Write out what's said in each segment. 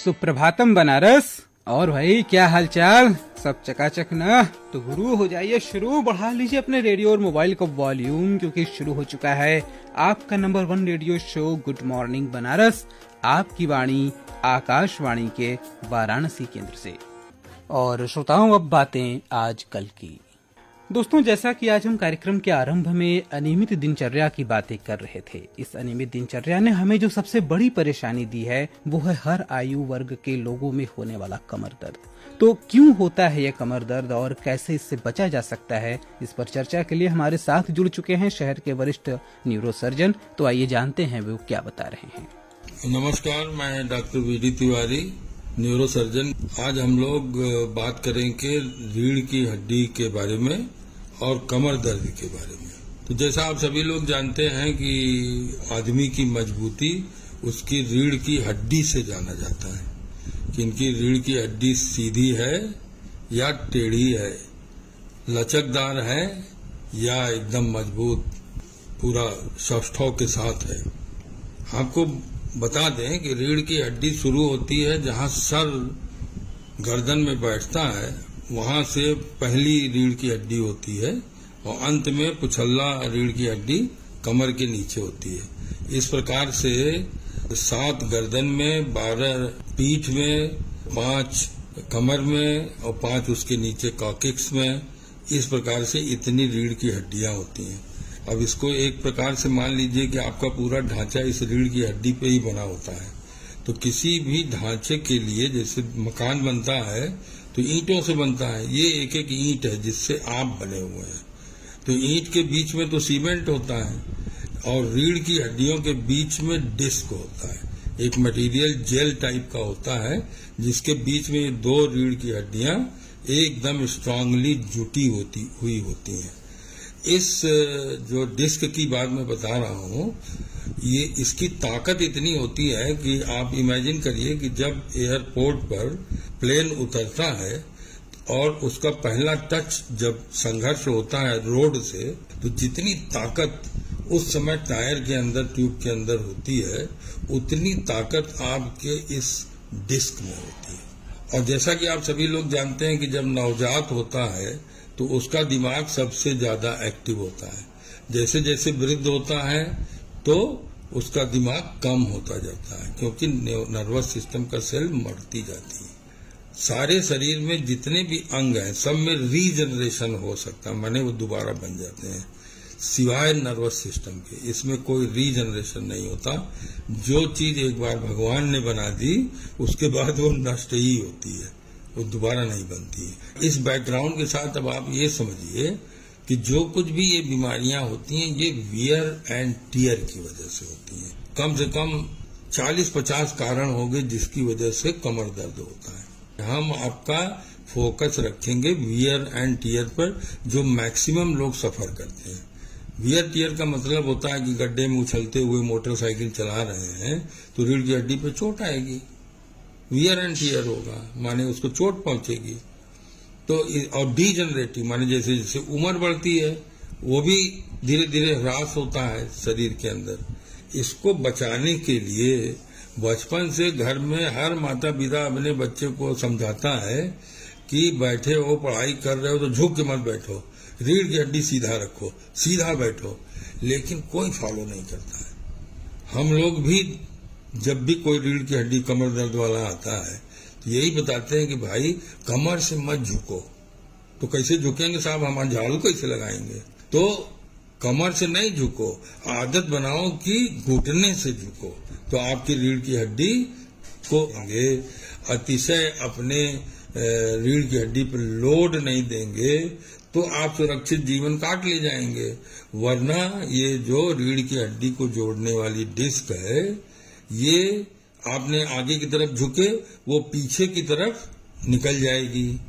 सुप्रभातम बनारस। और भाई क्या हालचाल, सब चकाचक ना? तो गुरु हो जाइए शुरू, बढ़ा लीजिए अपने रेडियो और मोबाइल का वॉल्यूम, क्योंकि शुरू हो चुका है आपका number 1 radio show good morning Banaras, आपकी वाणी आकाशवाणी के वाराणसी केंद्र से। और श्रोताओं, अब बातें आज कल की। दोस्तों, जैसा कि आज हम कार्यक्रम के आरंभ में अनियमित दिनचर्या की बातें कर रहे थे, इस अनियमित दिनचर्या ने हमें जो सबसे बड़ी परेशानी दी है वो है हर आयु वर्ग के लोगों में होने वाला कमर दर्द। तो क्यों होता है ये कमर दर्द और कैसे इससे बचा जा सकता है, इस पर चर्चा के लिए हमारे साथ जुड़ चुके हैं शहर के वरिष्ठ न्यूरोसर्जन। तो आइए जानते हैं वो क्या बता रहे हैं। नमस्कार, मैं डॉक्टर वीडी तिवारी, न्यूरोसर्जन। आज हम लोग बात करेंगे रीढ़ की हड्डी के बारे में और कमर दर्द के बारे में। तो जैसा आप सभी लोग जानते हैं कि आदमी की मजबूती उसकी रीढ़ की हड्डी से जाना जाता है कि इनकी रीढ़ की हड्डी सीधी है या टेढ़ी है, लचकदार है या एकदम मजबूत पूरा सौष्ठव के साथ है। आपको बता दें कि रीढ़ की हड्डी शुरू होती है जहां सर गर्दन में बैठता है, वहां से पहली रीढ़ की हड्डी होती है और अंत में पुछल्ला रीढ़ की हड्डी कमर के नीचे होती है। इस प्रकार से 7 गर्दन में, 12 पीठ में, 5 कमर में और 5 उसके नीचे कॉकिक्स में, इस प्रकार से इतनी रीढ़ की हड्डियां होती हैं। अब इसको एक प्रकार से मान लीजिए कि आपका पूरा ढांचा इस रीढ़ की हड्डी पे ही बना होता है। तो किसी भी ढांचे के लिए, जैसे मकान बनता है तो ईंटों से बनता है, ये एक एक ईंट है जिससे आप बने हुए हैं। तो ईंट के बीच में तो सीमेंट होता है और रीढ़ की हड्डियों के बीच में डिस्क होता है, एक मटेरियल जेल टाइप का होता है जिसके बीच में ये 2 रीढ़ की हड्डियां एकदम स्ट्रांगली जुटी हुई होती हैं। इस जो डिस्क की बात मैं बता रहा हूँ, ये इसकी ताकत इतनी होती है कि आप इमेजिन करिए कि जब एयरपोर्ट पर प्लेन उतरता है और उसका पहला टच जब संघर्ष होता है रोड से, तो जितनी ताकत उस समय टायर के अंदर, ट्यूब के अंदर होती है, उतनी ताकत आपके इस डिस्क में होती है। और जैसा कि आप सभी लोग जानते हैं कि जब नवजात होता है तो उसका दिमाग सबसे ज्यादा एक्टिव होता है। जैसे जैसे वृद्ध होता है तो उसका दिमाग कम होता जाता है, क्योंकि नर्वस सिस्टम का सेल मरती जाती है। सारे शरीर में जितने भी अंग हैं सब में रीजनरेशन हो सकता है, माने वो दोबारा बन जाते हैं, सिवाय नर्वस सिस्टम के। इसमें कोई रीजनरेशन नहीं होता। जो चीज एक बार भगवान ने बना दी उसके बाद वो नष्ट ही होती है, वो दोबारा नहीं बनती है। इस बैकग्राउंड के साथ अब आप ये समझिए कि जो कुछ भी ये बीमारियां होती हैं ये वियर एंड टियर की वजह से होती हैं। कम से कम 40-50 कारण होंगे जिसकी वजह से कमर दर्द होता है। हम आपका फोकस रखेंगे वियर एंड टियर पर, जो मैक्सिमम लोग सफर करते हैं। वियर टियर का मतलब होता है कि गड्ढे में उछलते हुए मोटरसाइकिल चला रहे हैं तो रीढ़ की हड्डी पर चोट आएगी, वियर एंड टियर होगा, माने उसको चोट पहुंचेगी। तो और डीजनरेटिव माने जैसे जैसे उम्र बढ़ती है वो भी धीरे धीरे ह्रास होता है शरीर के अंदर। इसको बचाने के लिए बचपन से घर में हर माता पिता अपने बच्चे को समझाता है कि बैठे हो, पढ़ाई कर रहे हो तो झुक के मत बैठो, रीढ़ की हड्डी सीधा रखो, सीधा बैठो, लेकिन कोई फॉलो नहीं करता है। हम लोग भी जब भी कोई रीढ़ की हड्डी कमर दर्द वाला आता है तो यही बताते हैं कि भाई कमर से मत झुको। तो कैसे झुकेंगे साहब, हम झाड़ू कैसे लगाएंगे? तो कमर से नहीं झुको, आदत बनाओ कि घुटने से झुको, तो आपकी रीढ़ की हड्डी को अतिशय अपने रीढ़ की हड्डी पर लोड नहीं देंगे तो आप सुरक्षित जीवन काट ले जाएंगे। वरना ये जो रीढ़ की हड्डी को जोड़ने वाली डिस्क है, ये आपने आगे की तरफ झुके वो पीछे की तरफ निकल जाएगी।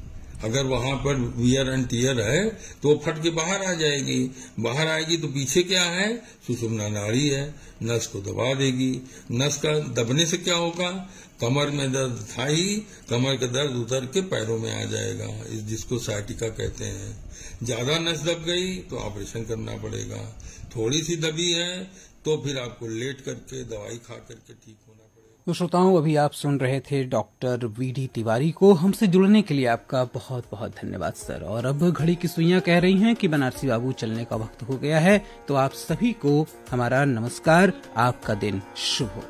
अगर वहां पर वियर एंड टियर है तो वो फट के बाहर आ जाएगी। बाहर आएगी तो पीछे क्या है, सुषुम्ना नाड़ी है, नस को दबा देगी। नस का दबने से क्या होगा, कमर में दर्द था ही, कमर का दर्द उतर के पैरों में आ जाएगा, जिसको साइटिका कहते हैं। ज्यादा नस दब गई तो ऑपरेशन करना पड़ेगा, थोड़ी सी दबी है तो फिर आपको लेट करके दवाई खा करके ठीक होना पड़ेगा। तो श्रोताओं, अभी आप सुन रहे थे डॉक्टर वीडी तिवारी को। हमसे जुड़ने के लिए आपका बहुत बहुत धन्यवाद सर। और अब घड़ी की सुइयां कह रही हैं कि बनारसी बाबू चलने का वक्त हो गया है, तो आप सभी को हमारा नमस्कार। आपका दिन शुभ हो।